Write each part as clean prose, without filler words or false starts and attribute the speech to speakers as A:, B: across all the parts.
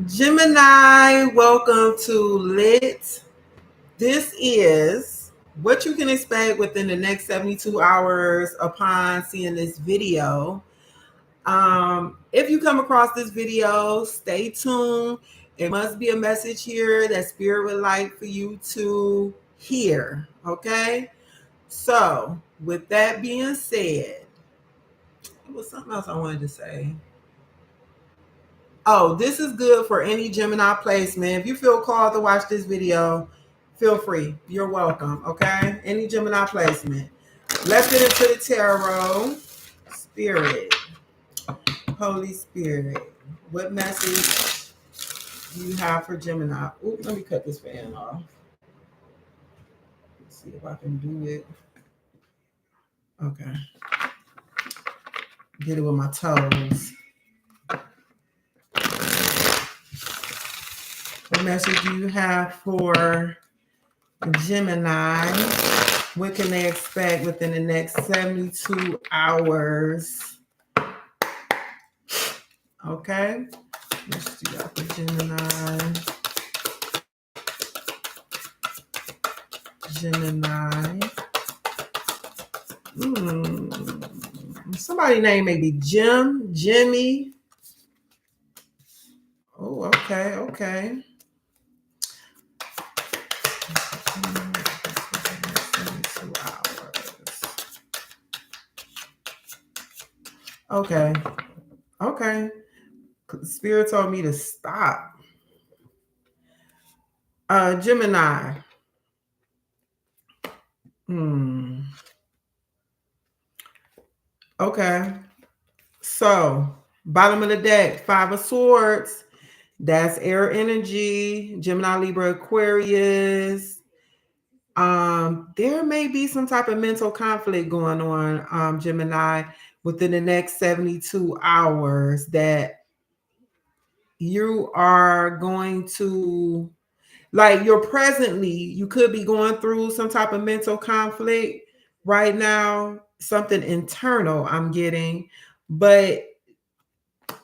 A: Gemini, welcome to Lit. This is what you can expect within the next 72 hours upon seeing this video. If you come across this video, stay tuned. It must be a message here that Spirit would like for you to hear. Okay? So, with that being said, there was something else I wanted to say. Oh, this is good for any Gemini placement. If you feel called to watch this video, feel free. You're welcome. Okay? Any Gemini placement. Let's get into the tarot. Spirit. Holy Spirit. What message do you have for Gemini? Ooh, let me cut this fan off. Let's see if I can do it. Okay. Get it with my toes. What message do you have for Gemini? What can they expect within the next 72 hours? Okay. Let's do that for Gemini. Somebody name maybe Jimmy. Oh, okay. Okay. Spirit told me to stop. Gemini. Okay. So, bottom of the deck, 5 of Swords. That's air energy. Gemini, Libra, Aquarius. There may be some type of mental conflict going on, Gemini, within the next 72 hours that you are going to, like, you could be going through some type of mental conflict right now, something internal I'm getting, but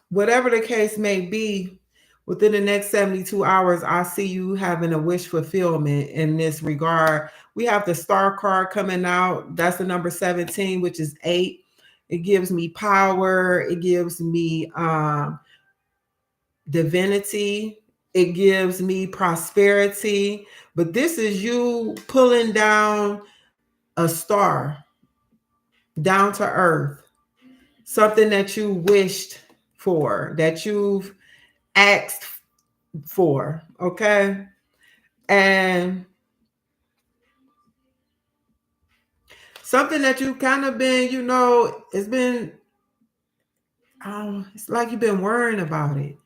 A: whatever the case may be, within the next 72 hours, I see you having a wish fulfillment in this regard. We have the Star card coming out. That's the number 17, which is 8. It gives me power. It gives me divinity. It gives me prosperity. But this is you pulling down a star, down to earth, something that you wished for, that you've asked for, okay? And something that you've kind of been, it's been, it's like you've been worrying about it,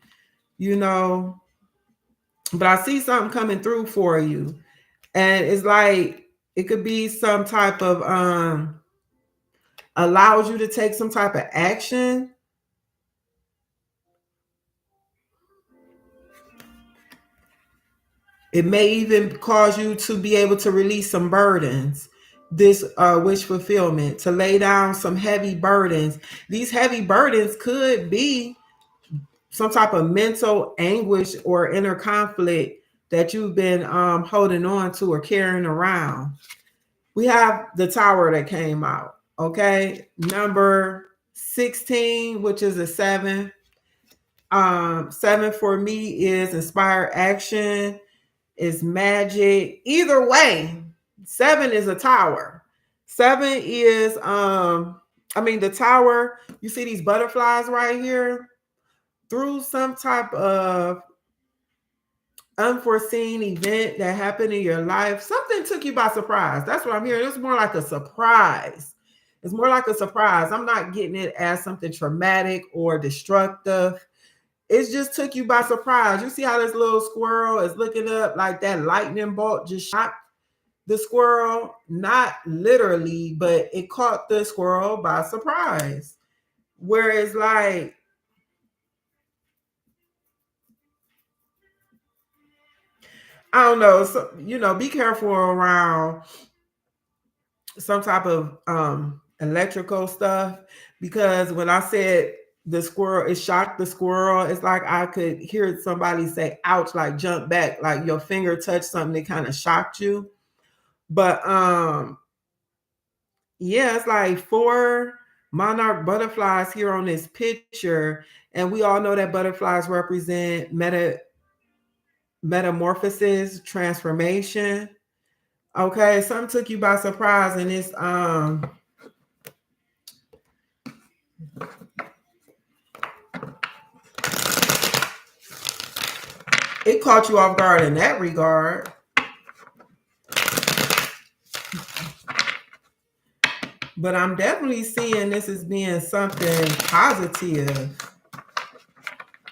A: but I see something coming through for you. And it's like, it could be some type of, allows you to take some type of action. It may even cause you to be able to release some burdens. This wish fulfillment, to lay down some heavy burdens. These heavy burdens could be some type of mental anguish or inner conflict that you've been holding on to or carrying around. We have the Tower that came out. Okay, number 16, which is a 7. 7 for me is inspired action, is magic. Either way, 7 is a tower. 7 is the tower, you see these butterflies right here, through some type of unforeseen event that happened in your life, something took you by surprise. That's what I'm hearing. It's more like a surprise. It's more like a surprise. I'm not getting it as something traumatic or destructive. It just took you by surprise. You see how this little squirrel is looking up, like that lightning bolt just shot the squirrel? Not literally, but it caught the squirrel by surprise. Whereas, like, I don't know, so, be careful around some type of electrical stuff, because when I said the squirrel, it shocked the squirrel. It's like I could hear somebody say ouch, like jump back, like your finger touched something that kind of shocked you. But yeah, it's like 4 monarch butterflies here on this picture, and we all know that butterflies represent metamorphosis, transformation. Okay, something took you by surprise, and it's it caught you off guard in that regard. But I'm definitely seeing this as being something positive.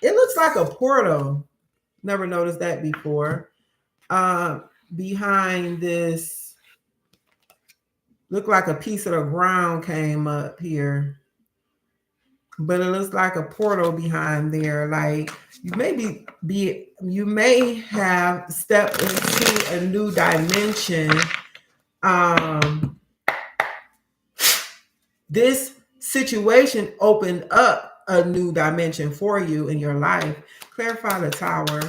A: It looks like a portal. Never noticed that before. Behind this, looked like a piece of the ground came up here. But it looks like a portal behind there. Like you may have stepped into a new dimension. This situation opened up a new dimension for you in your life. Clarify the Tower.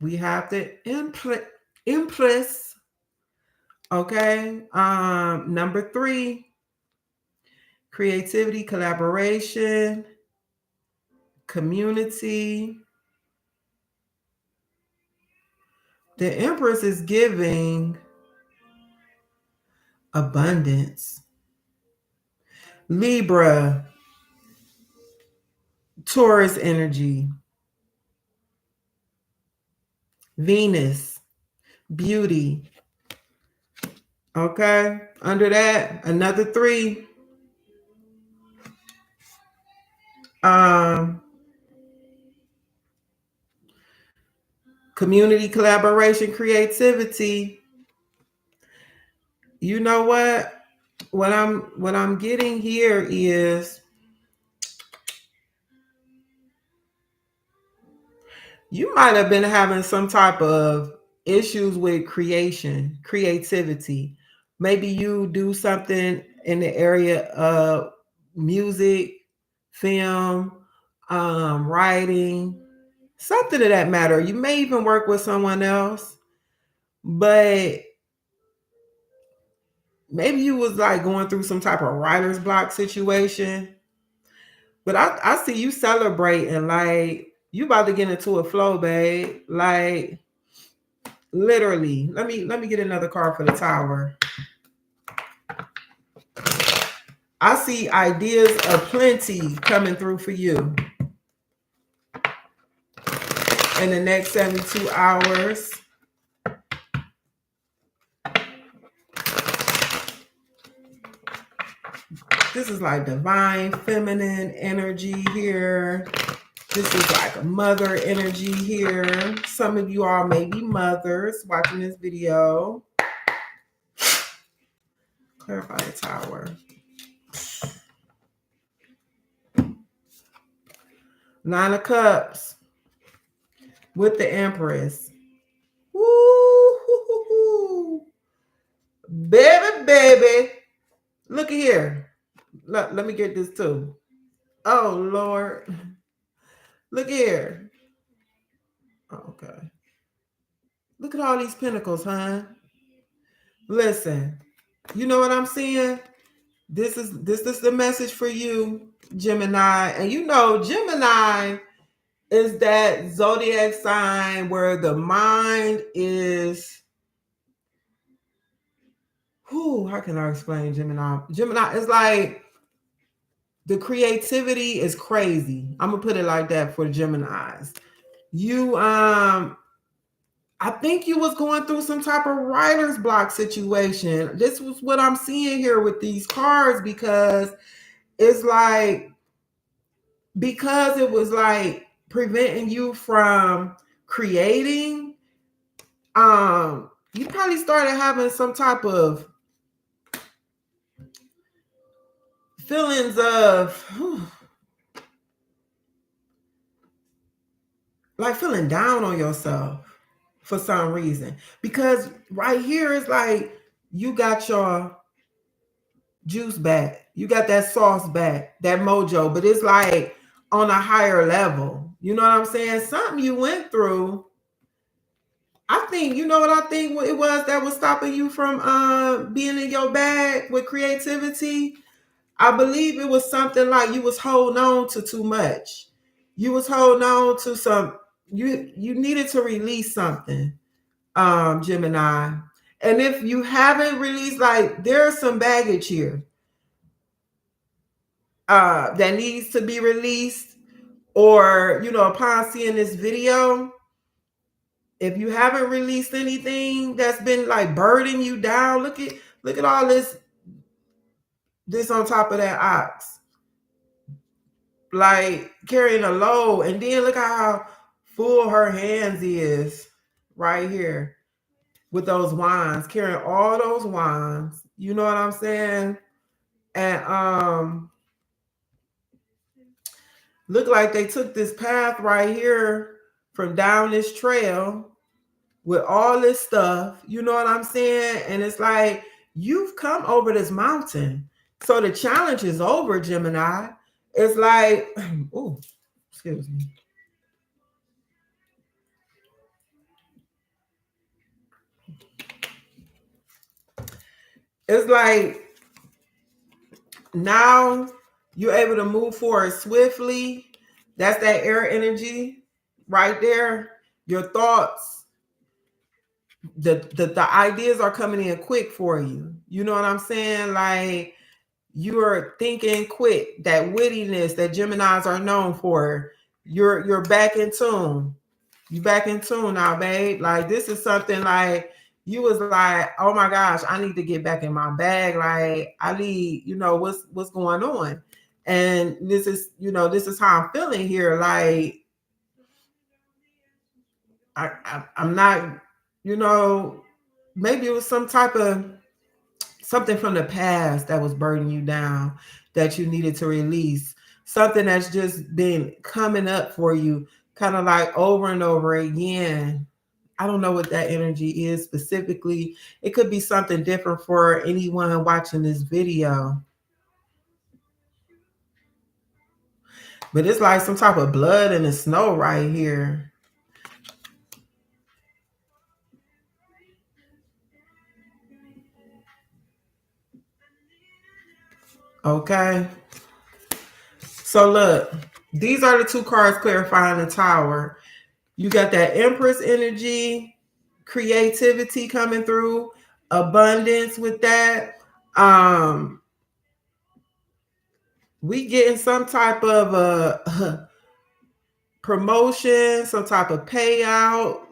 A: We have the Empress. Okay. Number 3, creativity, collaboration, community. The Empress is giving abundance. Libra, Taurus energy. Venus, beauty. Okay. Under that, another 3. Community, collaboration, creativity. You know what? What I'm getting here is you might have been having some type of issues with creativity. Maybe you do something in the area of music, film, writing, something of that matter. You may even work with someone else, but maybe you was like going through some type of writer's block situation. But I see you celebrating, like you about to get into a flow, babe. Like literally. Let me get another card for the Tower. I see ideas of plenty coming through for you in the next 72 hours. This is like divine feminine energy here. This is like a mother energy here. Some of you all may be mothers watching this video. Clarify the Tower. 9 of Cups with the Empress. Woo! Baby. Look at here. Let me get this too. Oh, Lord. Look here. Okay. Look at all these pentacles, huh? Listen, you know what I'm seeing? This is the message for you, Gemini. And you know, Gemini is that zodiac sign where the mind is, how can I explain Gemini? Gemini is like the creativity is crazy. I'm gonna put it like that for Geminis. You I think you was going through some type of writer's block situation. This was what I'm seeing here with these cards, because it's like, because it was like preventing you from creating, you probably started having some type of feelings of like feeling down on yourself for some reason. Because right here is like you got your juice back. You got that sauce back, that mojo, but it's like on a higher level. You know what I'm saying? Something you went through. I think, you know what I think it was that was stopping you from being in your bag with creativity? I believe it was something like you was holding on to too much. You was holding on to some, you needed to release something, Gemini. And if you haven't released, like there's some baggage here that needs to be released, or upon seeing this video, if you haven't released anything that's been like burdening you down, look at all this on top of that ox, like carrying a load. And then look how full her hands is right here with those wands, carrying all those wands. You know what I'm saying? And look like they took this path right here from down this trail with all this stuff. You know what I'm saying? And it's like you've come over this mountain. So the challenge is over, Gemini. It's like, oh, excuse me. It's like now you're able to move forward swiftly. That's that air energy right there. Your thoughts, the ideas are coming in quick for you. You know what I'm saying? Like you're thinking quick. That wittiness that Geminis are known for. You're back in tune. You back in tune now, babe. Like this is something like you was like, oh my gosh, I need to get back in my bag. Like I need, what's going on. And this is how I'm feeling here. Like I'm not, maybe it was some type of something from the past that was burdening you down that you needed to release. Something that's just been coming up for you, kind of like over and over again. I don't know what that energy is specifically. It could be something different for anyone watching this video. But it's like some type of blood in the snow right here. Okay. So look, these are the two cards clarifying the Tower. You got that Empress energy, creativity coming through, abundance with that. We getting some type of a promotion, some type of payout.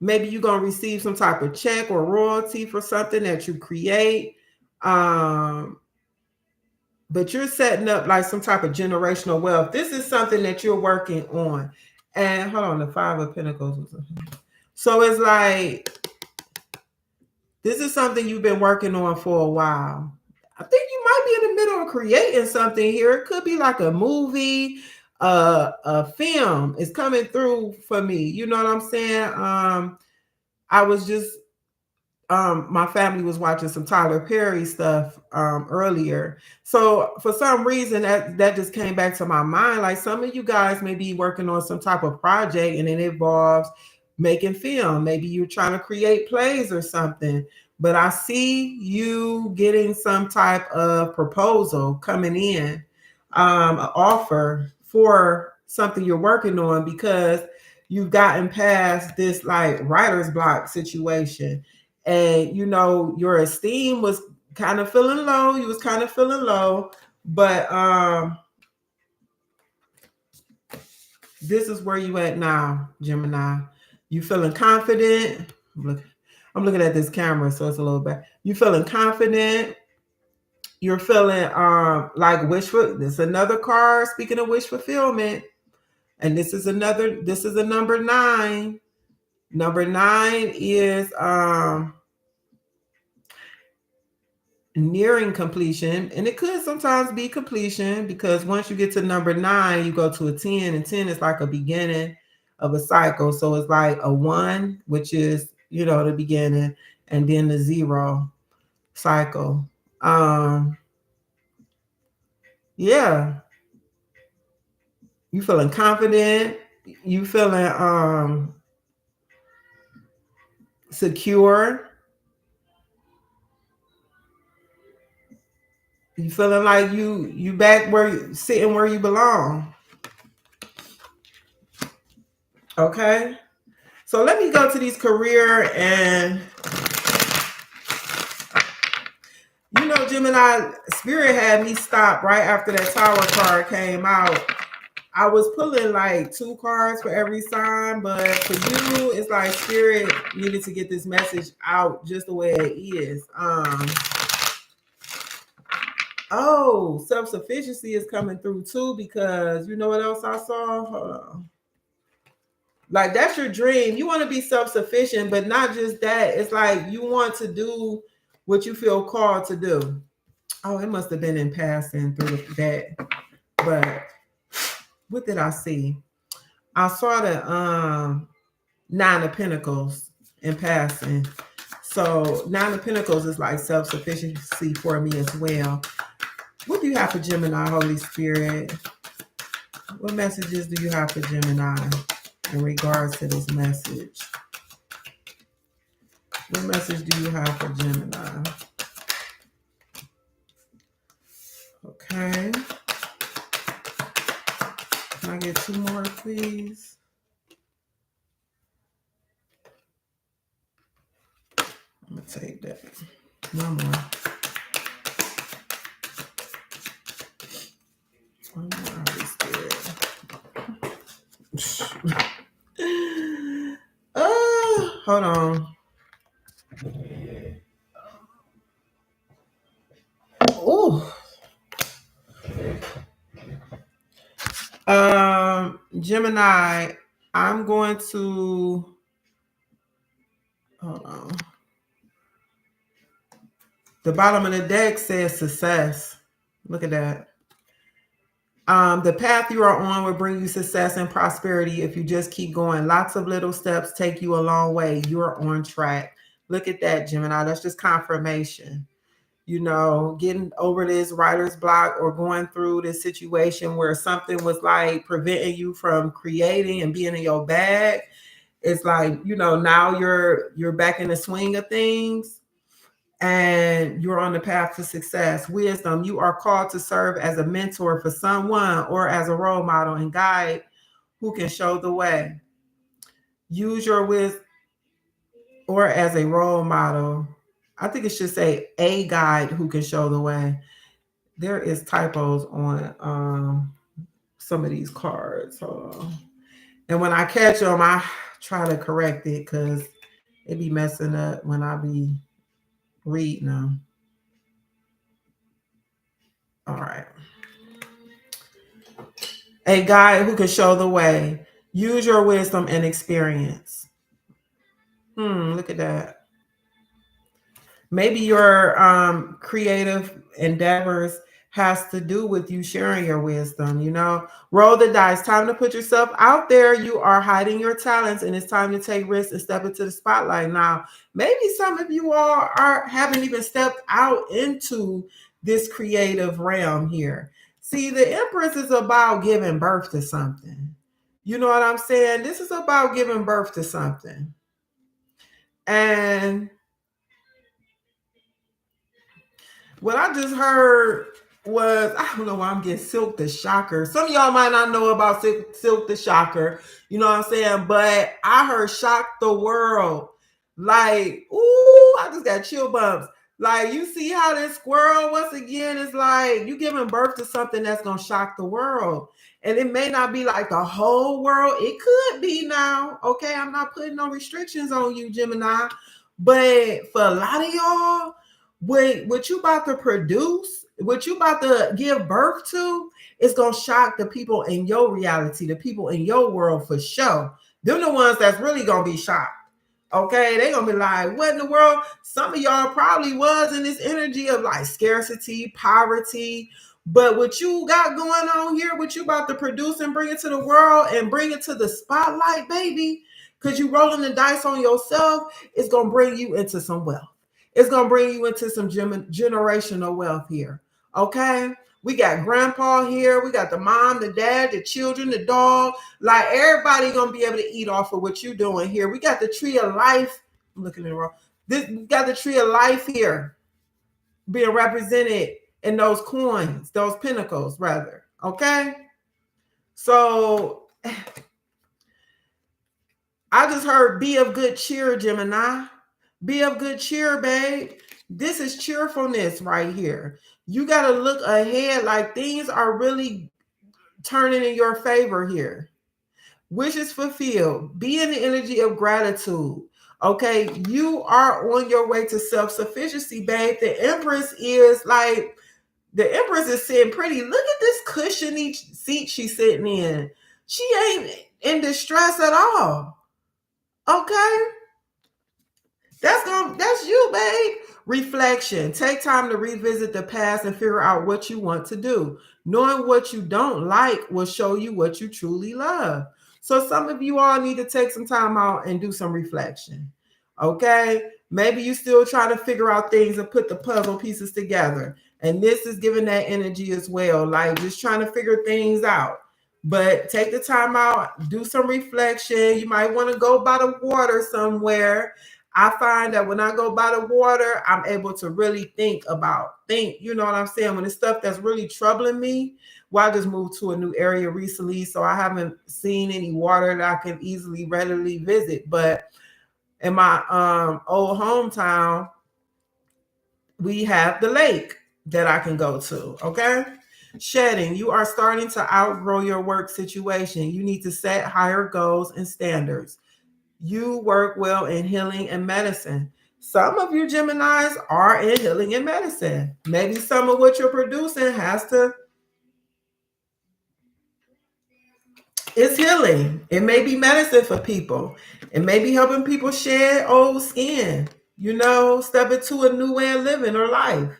A: Maybe you're gonna receive some type of check or royalty for something that you create. But you're setting up like some type of generational wealth. This is something that you're working on. And hold on, the Five of Pentacles. So it's like this is something you've been working on for a while. I think you might be in the middle of creating something here. It could be like a movie, a film is coming through for me. You know what I'm saying? I was just my family was watching some Tyler Perry stuff earlier. So for some reason that just came back to my mind. Like some of you guys may be working on some type of project and it involves making film. Maybe you're trying to create plays or something. But I see you getting some type of proposal coming in, an offer for something you're working on because you've gotten past this like writer's block situation. And your esteem was kind of feeling low. You was kind of feeling low, but this is where you at now, Gemini. You feeling confident. I'm looking at this camera, so it's a little bad. You feeling confident. You're feeling like this is another card, speaking of wish fulfillment. And this is a number 9. Number 9 is nearing completion, and it could sometimes be completion because once you get to number 9 you go to a 10, and 10 is like a beginning of a cycle. So it's like a 1, which is the beginning, and then the 0. cycle. Um, yeah, you feeling confident, you feeling secure, you feeling like you back where you sitting where you belong. Okay. So let me go to these career and Gemini Spirit had me stop right after that Tower card came out. I was pulling like two cards for every sign, but for you, it's like Spirit needed to get this message out just the way it is. Oh, self-sufficiency is coming through too, because you know what else I saw? Hold on. Like that's your dream. You want to be self-sufficient, but not just that. It's like you want to do what you feel called to do. Oh, it must have been in passing through that. But what did I see? I saw the Nine of Pentacles in passing. So Nine of Pentacles is like self-sufficiency for me as well. What do you have for Gemini, Holy Spirit? What messages do you have for Gemini in regards to this message? What message do you have for Gemini? Okay. Can I get two more, please? I'm going to take that. One more. One more, Holy Spirit. Hold on. Oh. Gemini, I'm going to hold on. The bottom of the deck says success. Look at that. The path you are on will bring you success and prosperity if you just keep going. Lots of little steps take you a long way. You're on track. Look at that, Gemini. That's just confirmation. Getting over this writer's block or going through this situation where something was like preventing you from creating and being in your bag. It's like, now you're back in the swing of things and you're on the path to success. Wisdom, you are called to serve as a mentor for someone or as a role model and guide who can show the way. Use your wisdom or as a role model. I think it should say a guide who can show the way. There is typos on some of these cards. And when I catch them, I try to correct it because it be messing up when I be reading them. All right. A guide who can show the way. Use your wisdom and experience. Look at that. Maybe your creative endeavors has to do with you sharing your wisdom. Roll the dice. Time to put yourself out there. You are hiding your talents, and it's time to take risks and step into the spotlight. Now, maybe some of you all haven't even stepped out into this creative realm here. See, the Empress is about giving birth to something. You know what I'm saying? This is about giving birth to something. And what I just heard was, I don't know why I'm getting Silk the Shocker. Some of y'all might not know about Silk the Shocker. You know what I'm saying? But I heard shock the world. Like, ooh, I just got chill bumps. Like, you see how this squirrel, once again, is like, you giving birth to something that's going to shock the world. And it may not be like the whole world. It could be now. Okay, I'm not putting no restrictions on you, Gemini. But for a lot of y'all, what you about to produce, what you about to give birth to, is gonna shock the people in your reality, the people in your world for sure. They're the ones that's really gonna be shocked. Okay, they're gonna be like, what in the world? Some of y'all probably was in this energy of like scarcity, poverty. But what you got going on here, what you about to produce and bring it to the world and bring it to the spotlight, baby, because you rolling the dice on yourself, is gonna bring you into some wealth. It's going to bring you into some generational wealth here. Okay? We got grandpa here. We got the mom, the dad, the children, the dog. Like everybody going to be able to eat off of what you're doing here. We got the tree of life. I'm looking at it wrong. We got the tree of life here being represented in those coins, those pinnacles, rather. Okay? So I just heard be of good cheer, Gemini. Be of good cheer, babe. This is cheerfulness right here. You got to look ahead like things are really turning in your favor here. Wishes fulfilled. Be in the energy of gratitude. Okay, you are on your way to self-sufficiency, babe. The Empress is sitting pretty. Look at this cushiony seat she's sitting in. She ain't in distress at all. Okay. That's you, babe. Reflection. Take time to revisit the past and figure out what you want to do. Knowing what you don't like will show you what you truly love. So some of you all need to take some time out and do some reflection. Okay? Maybe you still trying to figure out things and put the puzzle pieces together. And this is giving that energy as well. Like just trying to figure things out. But take the time out, do some reflection. You might want to go by the water somewhere. I find that when I go by the water, I'm able to really think, you know what I'm saying? When it's stuff that's really troubling me, well, I just moved to a new area recently, so I haven't seen any water that I can readily visit. But in my old hometown, we have the lake that I can go to, okay? Shedding, you are starting to outgrow your work situation. You need to set higher goals and standards. You work well in healing and medicine. Some of you Geminis are in healing and medicine. Maybe some of what you're producing it's healing. It may be medicine for people. It may be helping people shed old skin, step into a new way of living or life.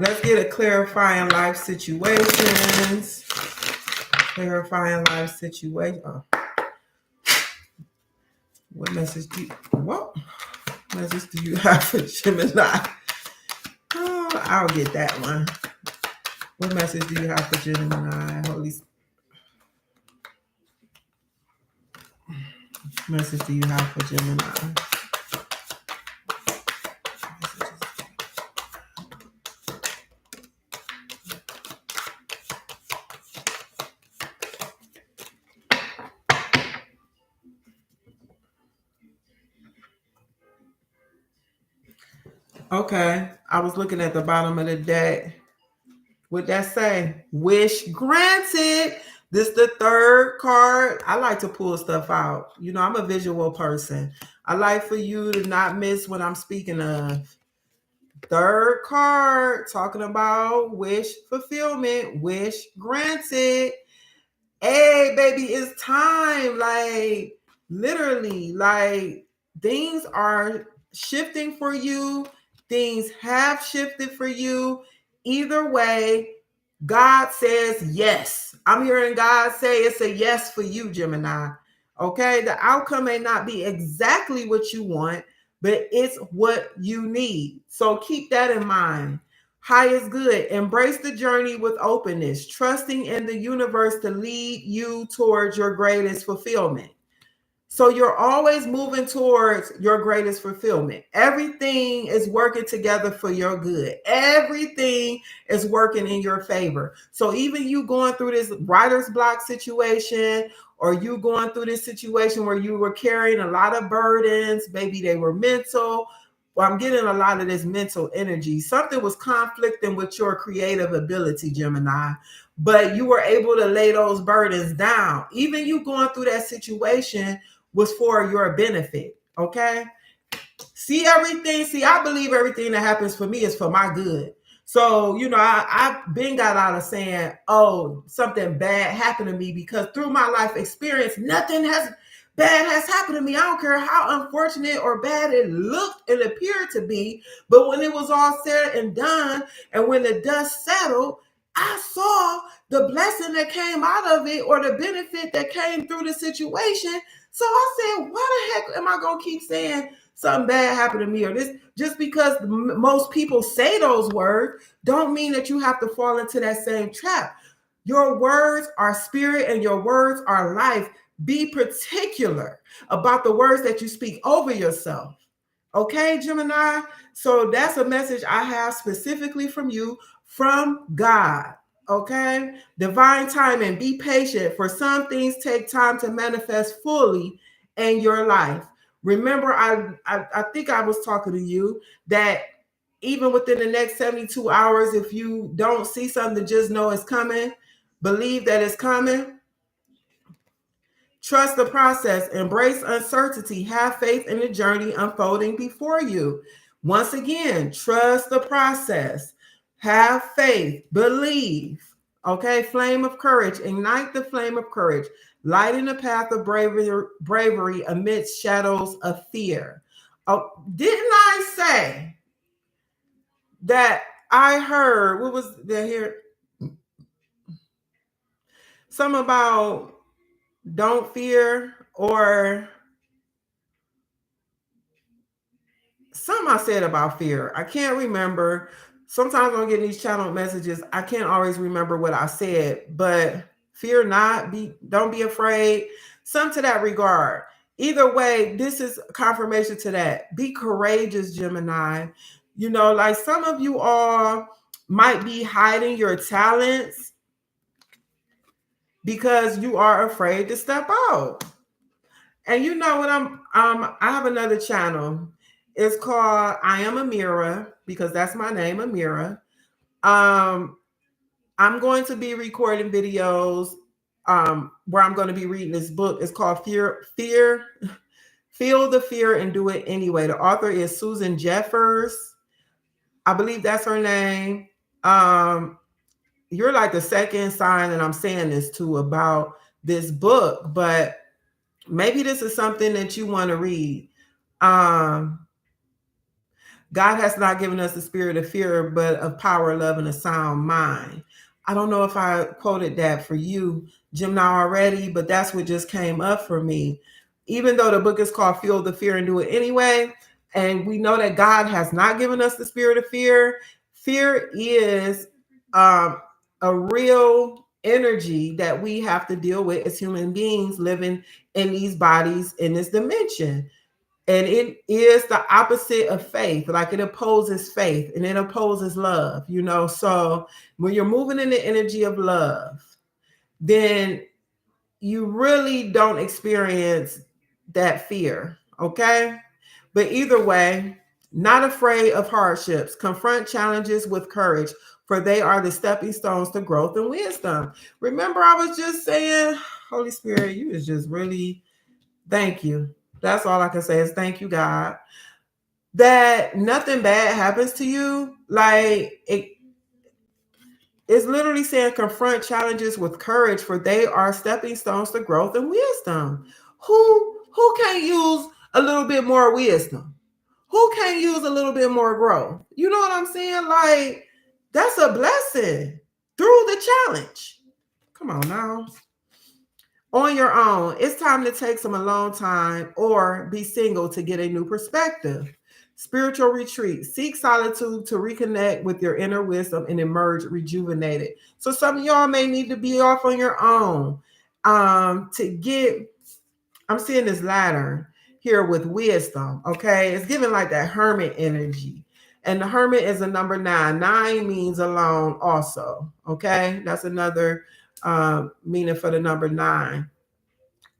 A: Let's get a clarifying life situations. Clarifying life situation. Oh. What message do you have for Gemini? Oh, I'll get that one. What message do you have for Gemini? Message do you have for Gemini? Okay, I was looking at the bottom of the deck. What'd that say? Wish granted. This the third card. I like to pull stuff out. I'm a visual person. I like for you to not miss what I'm speaking of. Third card, talking about wish fulfillment, wish granted. Hey, baby, it's time. Like, literally, like, things are shifting for you. Things have shifted for you. Either way, God says yes. I'm hearing God say it's a yes for you, Gemini. Okay, the outcome may not be exactly what you want, but it's what you need. So keep that in mind. High is good. Embrace the journey with openness, trusting in the universe to lead you towards your greatest fulfillment. So you're always moving towards your greatest fulfillment. Everything is working together for your good. Everything is working in your favor. So even you going through this writer's block situation, or you going through this situation where you were carrying a lot of burdens, maybe they were mental. Well, I'm getting a lot of this mental energy. Something was conflicting with your creative ability, Gemini, but you were able to lay those burdens down. Even you going through that situation was for your benefit. Okay. I believe everything that happens for me is for my good. So, I've been got out of saying, oh, something bad happened to me, because through my life experience, nothing has bad has happened to me. I don't care how unfortunate or bad it looked and appeared to be. But when it was all said and done, and when the dust settled, I saw the blessing that came out of it, or the benefit that came through the situation. So I said, why the heck am I going to keep saying something bad happened to me? Or this, just because most people say those words, don't mean that you have to fall into that same trap. Your words are spirit and your words are life. Be particular about the words that you speak over yourself. Okay, Gemini? So that's a message I have specifically from you, from God. Okay? Divine timing. Be patient, for some things take time to manifest fully in your life. Remember, I think I was talking to you that even within the next 72 hours, if you don't see something, just know it's coming. Believe that it's coming. Trust the process, embrace uncertainty, have faith in the journey unfolding before you. Once again, trust the process, have faith, believe. Okay, flame of courage, ignite the flame of courage, lighting the path of bravery amidst shadows of fear. Oh, didn't I say that I heard, what was there here? Something about don't fear, or something I said about fear. I can't remember. Sometimes I'm getting these channel messages. I can't always remember what I said, but fear not, don't be afraid. Some to that regard. Either way, this is confirmation to that. Be courageous, Gemini. You know, like some of you all might be hiding your talents because you are afraid to step out. And you know what, I have another channel. It's called I Am Amira, because that's my name, Amira. I'm going to be recording videos where I'm going to be reading this book. It's called Feel the Fear and Do It Anyway. The author is Susan Jeffers. I believe that's her name. You're like the second sign that I'm saying this to about this book, but maybe this is something that you want to read. God has not given us the spirit of fear, but of power, love, and a sound mind. I don't know if I quoted that for you, Gemini, already, but that's what just came up for me. Even though the book is called Feel the Fear and Do It Anyway, and we know that God has not given us the spirit of fear, fear is a real energy that we have to deal with as human beings living in these bodies in this dimension. And it is the opposite of faith. Like, it opposes faith and it opposes love, you know. So when you're moving in the energy of love, then you really don't experience that fear. Okay. But either way, not afraid of hardships, confront challenges with courage, for they are the stepping stones to growth and wisdom. Remember, I was just saying, Holy Spirit, you is just really, thank you. That's all I can say is thank you, God, that nothing bad happens to you. Like, it's literally saying confront challenges with courage, for they are stepping stones to growth and wisdom. Who can use a little bit more wisdom? Who can use a little bit more growth? You know what I'm saying? Like, that's a blessing through the challenge. Come on now. On your own, it's time to take some alone time or be single to get a new perspective. Spiritual retreat. Seek solitude to reconnect with your inner wisdom and emerge rejuvenated. So some of y'all may need to be off on your own to get, I'm seeing this ladder here with wisdom, okay? It's giving like that hermit energy. And the hermit is a number 9. 9 means alone also, okay? That's another meaning for the number 9.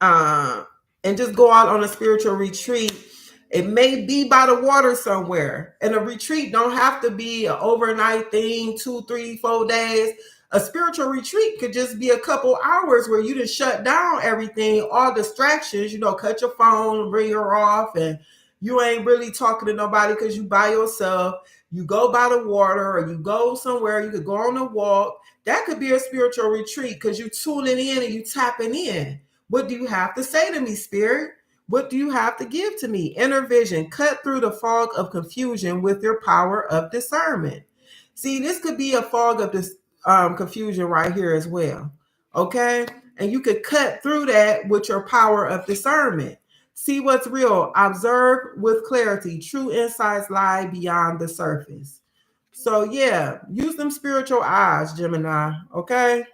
A: And just go out on a spiritual retreat. It may be by the water somewhere. And a retreat don't have to be an overnight thing, 2, 3, 4 days. A spiritual retreat could just be a couple hours where you just shut down everything, all distractions, you know, cut your phone, bring her off, and you ain't really talking to nobody because you by yourself. You go by the water, or you go somewhere, you could go on a walk. That could be a spiritual retreat because you tuning in and you tapping in What do you have to say to me, Spirit? What do you have to give to me? Inner vision, cut through the fog of confusion with your power of discernment. See, this could be a fog of this confusion right here as well. Okay? And you could cut through that with your power of discernment. See what's real. Observe with clarity. True insights lie beyond the surface. So, yeah, use them spiritual eyes, Gemini. Okay?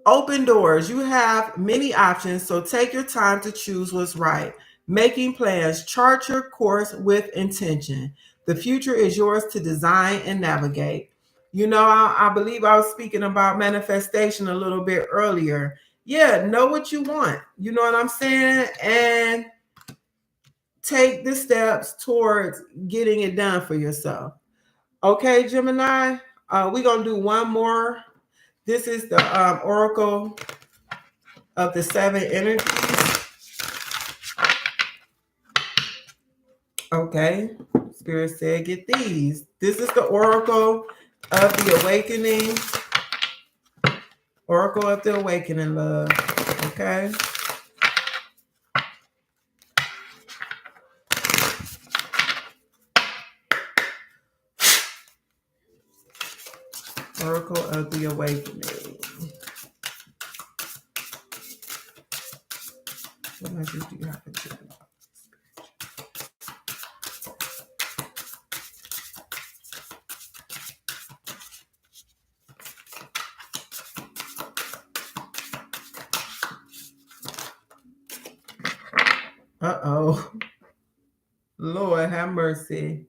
A: Open doors. You have many options, so take your time to choose what's right. Making plans. Chart your course with intention. The future is yours to design and navigate. You know, I believe I was speaking about manifestation a little bit earlier. Yeah, know what you want. You know what I'm saying? And take the steps towards getting it done for yourself. Okay, Gemini, we're going to do one more. This is the Oracle of the seven energies. Okay, Spirit said, get these. This is the Oracle of the Awakening. Oracle of the Awakening, love. Okay. Oracle of the Awakening. What message do you have to do? Uh-oh. Lord have mercy.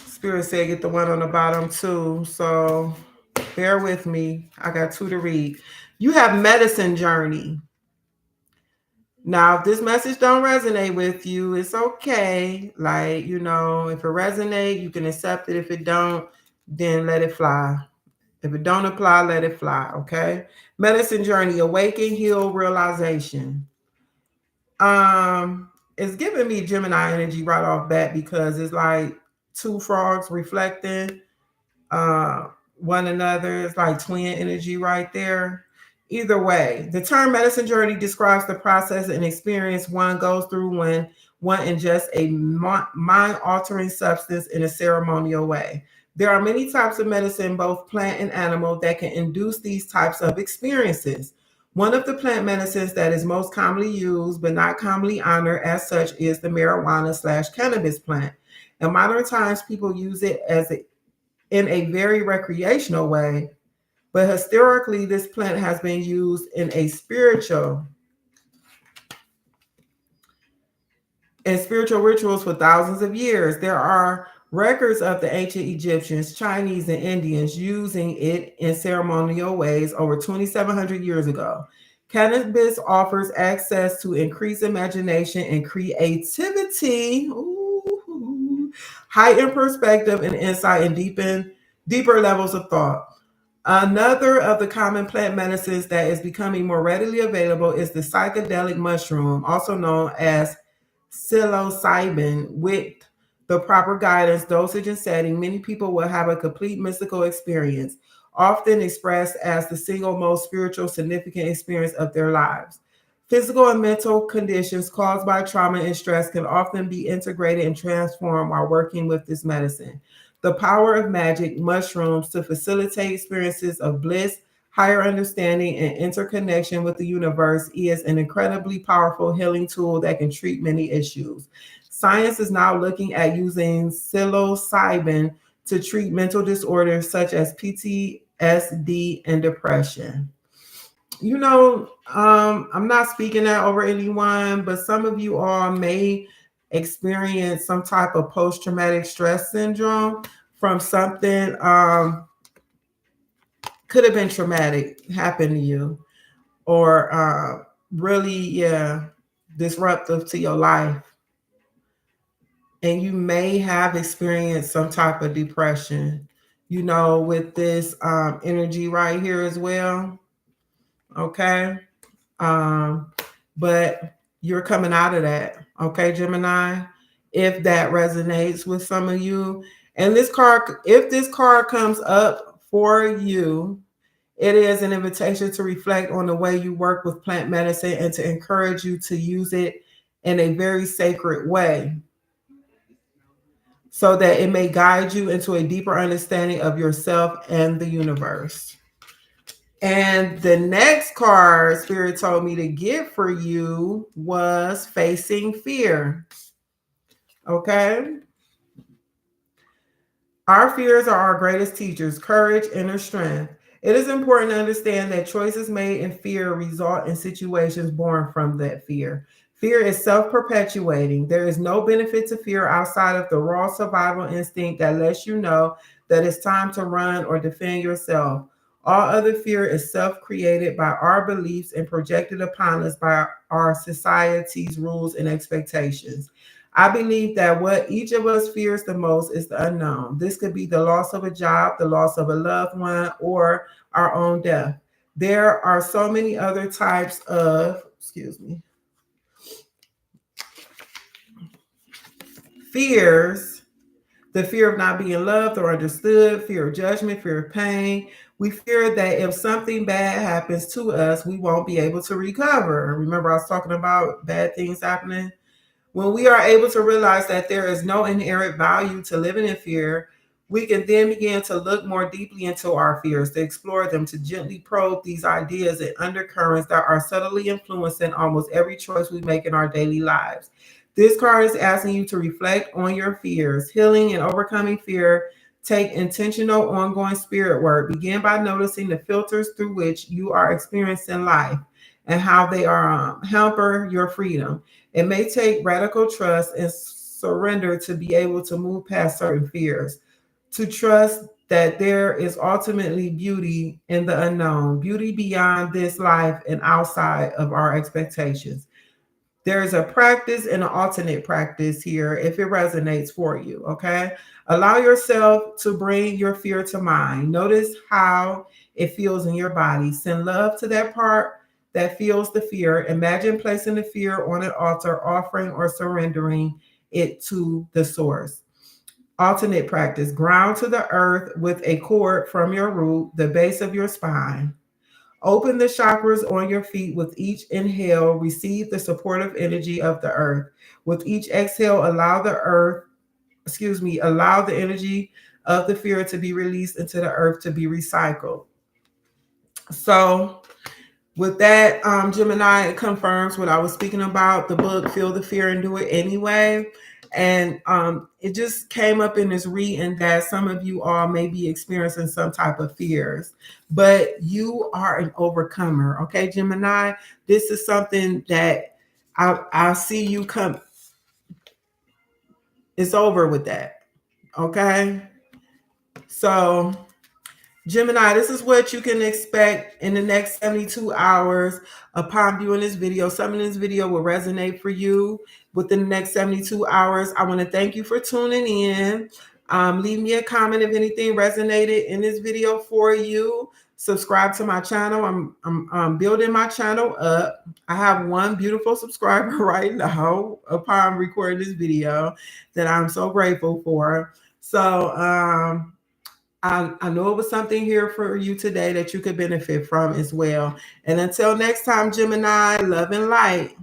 A: Spirit said get the one on the bottom too. So bear with me. I got two to read. You have medicine journey. Now, if this message don't resonate with you, it's okay. Like, you know, if it resonate, you can accept it. If it don't, then let it fly. If it don't apply, let it fly. Okay. Medicine journey, awaken, heal, realization. It's giving me Gemini energy right off bat because it's like two frogs reflecting uh one another. It's like twin energy right there. Either way, the term medicine journey describes the process and experience one goes through when one ingests a mind altering substance in a ceremonial way. There are many types of medicine, both plant and animal, that can induce these types of experiences. One of the plant medicines that is most commonly used but not commonly honored as such is the marijuana slash cannabis plant. In modern times, people use it as in a very recreational way, but historically, this plant has been used in spiritual rituals for thousands of years. There are records of the ancient Egyptians, Chinese, and Indians using it in ceremonial ways over 2,700 years ago. Cannabis offers access to increased imagination and creativity, heightened perspective and insight, and deeper levels of thought. Another of the common plant medicines that is becoming more readily available is the psychedelic mushroom, also known as psilocybin. With the proper guidance, dosage, and setting, many people will have a complete mystical experience, often expressed as the single most spiritual significant experience of their lives. Physical and mental conditions caused by trauma and stress can often be integrated and transformed while working with this medicine. The power of magic mushrooms to facilitate experiences of bliss, higher understanding, and interconnection with the universe is an incredibly powerful healing tool that can treat many issues. Science is now looking at using psilocybin to treat mental disorders such as PTSD and depression. You know, I'm not speaking that over anyone, but some of you all may experience some type of post-traumatic stress syndrome from something could have been traumatic happened to you or really disruptive to your life, and you may have experienced some type of depression, you know, with this energy right here as well. Okay. um but you're coming out of that. Okay, Gemini, if that resonates with some of you. And this card, if this card comes up for you, it is an invitation to reflect on the way you work with plant medicine and to encourage you to use it in a very sacred way so that it may guide you into a deeper understanding of yourself and the universe. And the next card Spirit told me to get for you was Facing Fear. Okay. Our fears are our greatest teachers, courage, inner strength. It is important to understand that choices made in fear result in situations born from that fear. Fear is self perpetuating. There is no benefit to fear outside of the raw survival instinct that lets you know that it's time to run or defend yourself. All other fear is self created by our beliefs and projected upon us by our society's rules and expectations. I believe that what each of us fears the most is the unknown. This could be the loss of a job, the loss of a loved one, or our own death. There are so many other types of, fears. The fear of not being loved or understood, fear of judgment, fear of pain. We fear that if something bad happens to us, we won't be able to recover. Remember, I was talking about bad things happening? When we are able to realize that there is no inherent value to living in fear, we can then begin to look more deeply into our fears, to explore them, to gently probe these ideas and undercurrents that are subtly influencing almost every choice we make in our daily lives. This card is asking you to reflect on your fears, healing and overcoming fear. Take intentional, ongoing spirit work. Begin by noticing the filters through which you are experiencing life and how they are hamper your freedom. It may take radical trust and surrender to be able to move past certain fears, to trust that there is ultimately beauty in the unknown, beauty beyond this life and outside of our expectations. There is a practice and an alternate practice here if it resonates for you. Okay. Allow yourself to bring your fear to mind. Notice how it feels in your body. Send love to that part that feels the fear. Imagine placing the fear on an altar, offering or surrendering it to the source. Alternate practice: ground to the earth with a cord from your root, the base of your spine. Open the chakras on your feet with each inhale. Receive the supportive energy of the earth. With each exhale, allow the energy of the fear to be released into the earth to be recycled. So, with that, Gemini, it confirms what I was speaking about, the book Feel the Fear and Do It Anyway. And it just came up in this reading that some of you all may be experiencing some type of fears, but you are an overcomer. Okay, Gemini, this is something that I see you come. It's over with that. Okay. So Gemini, this is what you can expect in the next 72 hours upon viewing this video. Some of this video will resonate for you within the next 72 hours. I want to thank you for tuning in. Leave me a comment if anything resonated in this video for you. Subscribe to my channel. I'm building my channel up. I have one beautiful subscriber right now upon recording this video that I'm so grateful for. So, I know it was something here for you today that you could benefit from as well. And until next time, Gemini, love and light.